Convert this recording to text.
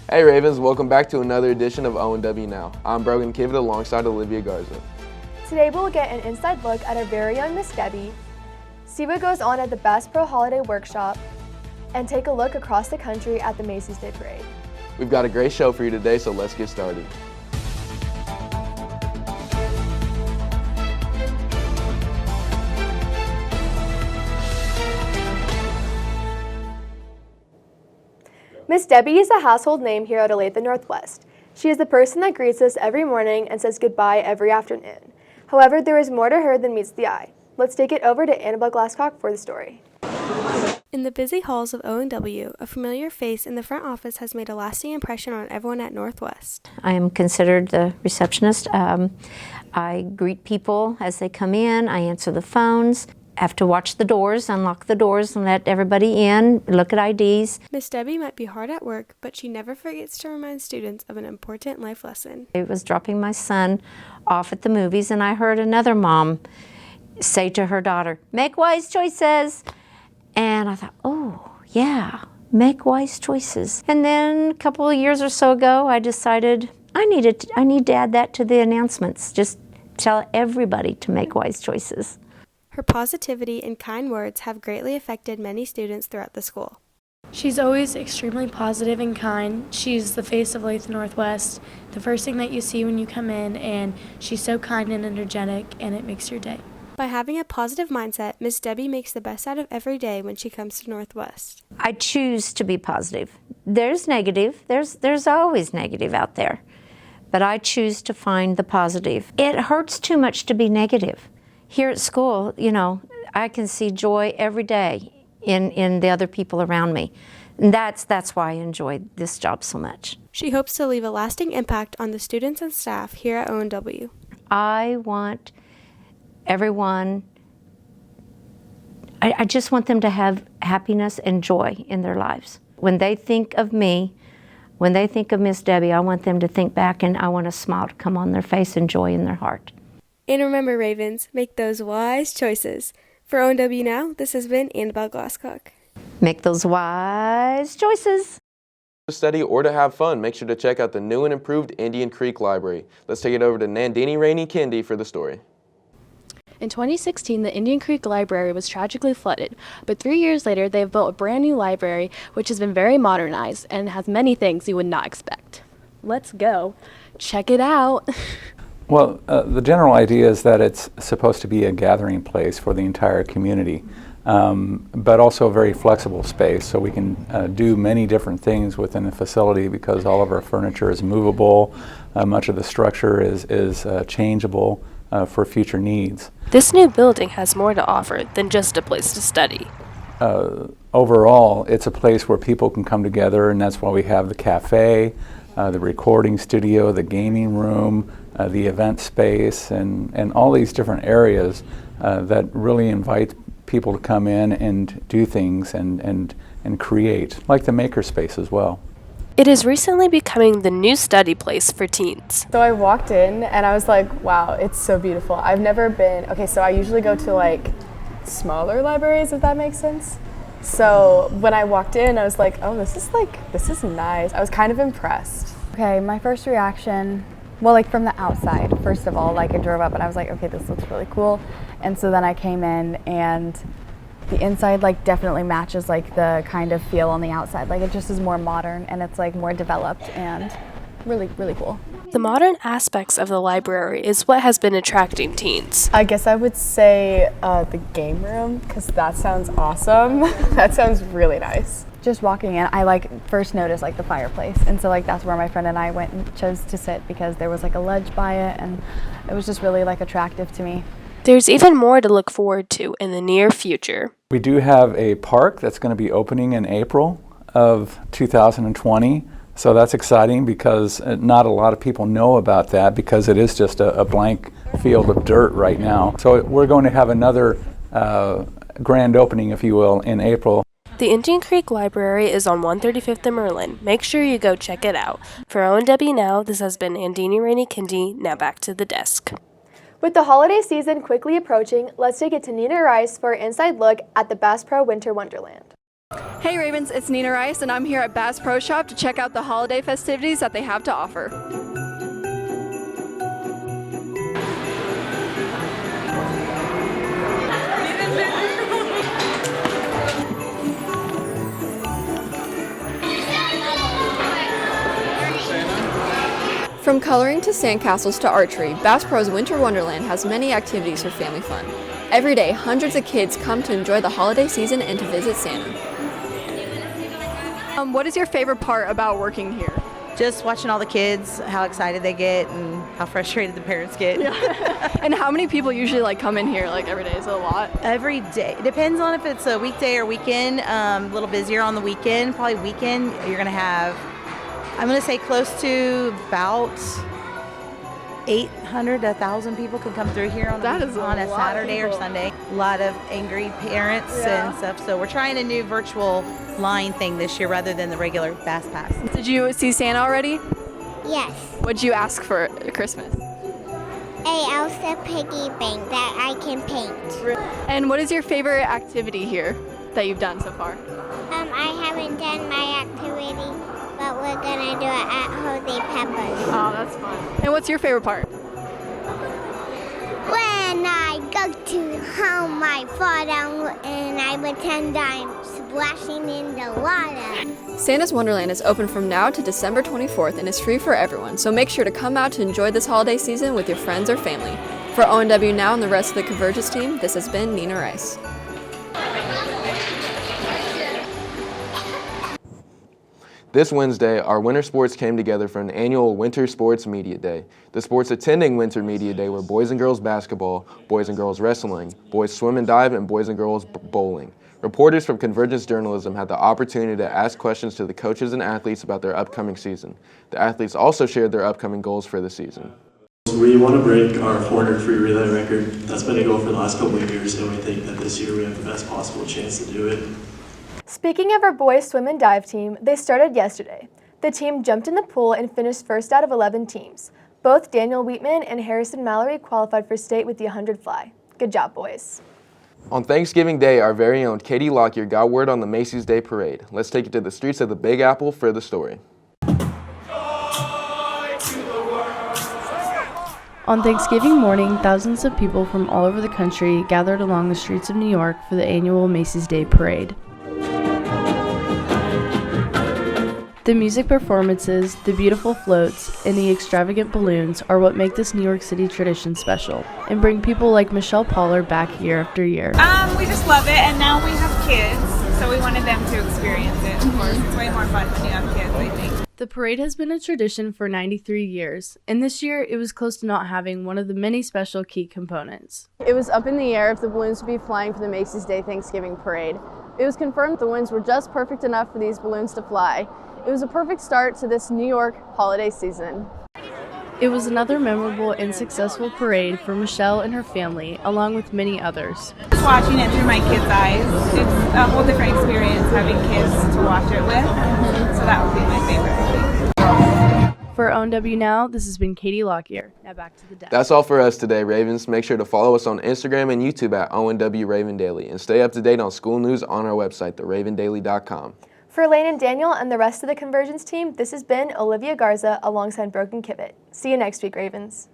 Hey Ravens, welcome back to another edition of ONW Now. I'm Brogan Kivet alongside Olivia Garza. Today we'll get an inside look at our very young Miss Debbie, see what goes on at the Bass Pro Holiday Workshop, and take a look across the country at the Macys Day Parade. We've got a great show for you today, so let's get started. Miss Debbie is a household name here at Olathe Northwest. She is the person that greets us every morning and says goodbye every afternoon. However, there is more to her than meets the eye. Let's take it over to Annabelle Glasscock for the story. In the busy halls of ONW, a familiar face in the front office has made a lasting impression on everyone at Northwest. I am considered the receptionist. I greet people as they come in. I answer the phones. I have to watch the doors, unlock the doors, and let everybody in, look at IDs. Miss Debbie might be hard at work, but she never forgets to remind students of an important life lesson. I was dropping my son off at the movies, and I heard another mom say to her daughter, "Make wise choices." And I thought, oh, yeah, make wise choices. And then a couple of years or so ago, I decided I need to add that to the announcements. Just tell everybody to make wise choices. Her positivity and kind words have greatly affected many students throughout the school. She's always extremely positive and kind. She's the face of Olathe Northwest, the first thing that you see when you come in, and she's so kind and energetic, and it makes your day. By having a positive mindset, Miss Debbie makes the best out of every day when she comes to Northwest. I choose to be positive. There's negative. There's always negative out there. But I choose to find the positive. It hurts too much to be negative. Here at school, you know, I can see joy every day in the other people around me. And that's why I enjoy this job so much. She hopes to leave a lasting impact on the students and staff here at ONW. I want everyone, I just want them to have happiness and joy in their lives. When they think of me, when they think of Miss Debbie, I want them to think back and I want a smile to come on their face and joy in their heart. And remember, Ravens, make those wise choices. For ONW Now, this has been Annabelle Glasscock. Make those wise choices. To study or to have fun, make sure to check out the new and improved Indian Creek Library. Let's take it over to Nandini Rainey Kendi for the story. In 2016, the Indian Creek Library was tragically flooded, but 3 years later, they have built a brand new library, which has been very modernized and has many things you would not expect. Let's go. Check it out. Well, the general idea is that it's supposed to be a gathering place for the entire community, but also a very flexible space, so we can do many different things within the facility because all of our furniture is movable, much of the structure is changeable for future needs. This new building has more to offer than just a place to study. Overall, it's a place where people can come together, and that's why we have the cafe, the recording studio, the gaming room, the event space, and all these different areas that really invite people to come in and do things and create, like the maker space as well. It is recently becoming the new study place for teens. So I walked in and I was like, wow, it's so beautiful. I've never been, so I usually go to like smaller libraries, if that makes sense. So when I walked in, I was like, oh, this is nice. I was kind of impressed. Okay, my first reaction, well, like from the outside, first of all, like I drove up and I was like, okay, this looks really cool. And so then I came in and the inside like definitely matches like the kind of feel on the outside. Like it just is more modern and it's like more developed and really, really cool. The modern aspects of the library is what has been attracting teens. I guess I would say the game room, because that sounds awesome. That sounds really nice. Just walking in, I like first noticed like the fireplace, and so like that's where my friend and I went and chose to sit because there was like a ledge by it, and it was just really like attractive to me. There's even more to look forward to in the near future. We do have a park that's going to be opening in April of 2020. So that's exciting because not a lot of people know about that because it is just a blank field of dirt right now. So we're going to have another grand opening, if you will, in April. The Indian Creek Library is on 135th and Merlin. Make sure you go check it out. For ONW Now, this has been Nandini Rainey Kendi. Now back to the desk. With the holiday season quickly approaching, let's take it to Nina Rice for an inside look at the Bass Pro Winter Wonderland. Hey Ravens, it's Nina Rice and I'm here at Bass Pro Shop to check out the holiday festivities that they have to offer. From coloring to sandcastles to archery, Bass Pro's Winter Wonderland has many activities for family fun. Every day, hundreds of kids come to enjoy the holiday season and to visit Santa. What is your favorite part about working here? Just watching all the kids, how excited they get and how frustrated the parents get. Yeah. And how many people usually come in here every day? Is it a lot? Every day. Depends on if it's a weekday or weekend. A little busier on the weekend. Probably weekend, you're going to have, I'm going to say close to about 800 to 1,000 people can come through here on a Saturday or Sunday. A lot of angry parents and stuff. So we're trying a new virtual line thing this year rather than the regular Bass Pass. Did you see Santa already? Yes. What'd you ask for Christmas? A Elsa piggy bank that I can paint. And what is your favorite activity here that you've done so far? I haven't done my activity, but we're gonna do it at Holy Peppers. Oh, that's fun. And what's your favorite part? When I go to home, I fall down and I pretend I'm splashing in the water. Santa's Wonderland is open from now to December 24th and is free for everyone, so make sure to come out to enjoy this holiday season with your friends or family. For ONW Now and the rest of the Convergence team, this has been Nina Rice. This Wednesday, our winter sports came together for an annual Winter Sports Media Day. The sports attending Winter Media Day were boys and girls basketball, boys and girls wrestling, boys swim and dive, and boys and girls bowling. Reporters from Convergence Journalism had the opportunity to ask questions to the coaches and athletes about their upcoming season. The athletes also shared their upcoming goals for the season. We want to break our 400 free relay record. That's been a goal for the last couple of years, and we think that this year we have the best possible chance to do it. Speaking of our boys swim and dive team, they started yesterday. The team jumped in the pool and finished first out of 11 teams. Both Daniel Wheatman and Harrison Mallory qualified for state with the 100 fly. Good job, boys. On Thanksgiving Day, our very own Katie Lockyer got word on the Macys Day Parade. Let's take it to the streets of the Big Apple for the story. On Thanksgiving morning, thousands of people from all over the country gathered along the streets of New York for the annual Macys Day Parade. The music performances, the beautiful floats, and the extravagant balloons are what make this New York City tradition special and bring people like Michelle Poller back year after year. We just love it, and now we have kids, so we wanted them to experience it. Of course, it's way more fun when you have kids, I think. The parade has been a tradition for 93 years, and this year it was close to not having one of the many special key components. It was up in the air if the balloons would be flying for the Macys Day Thanksgiving Parade. It was confirmed the winds were just perfect enough for these balloons to fly. It was a perfect start to this New York holiday season. It was another memorable and successful parade for Michelle and her family, along with many others. Just watching it through my kids' eyes, it's a whole different experience having kids to watch it with, so that would be my favorite, I think. For ONW Now, this has been Katie Lockyer. Now back to the desk. That's all for us today, Ravens. Make sure to follow us on Instagram and YouTube at ONW Raven Daily, and stay up to date on school news on our website, theravendaily.com. For Lane and Daniel and the rest of the Convergence team, this has been Olivia Garza alongside Brogan Kivett. See you next week, Ravens.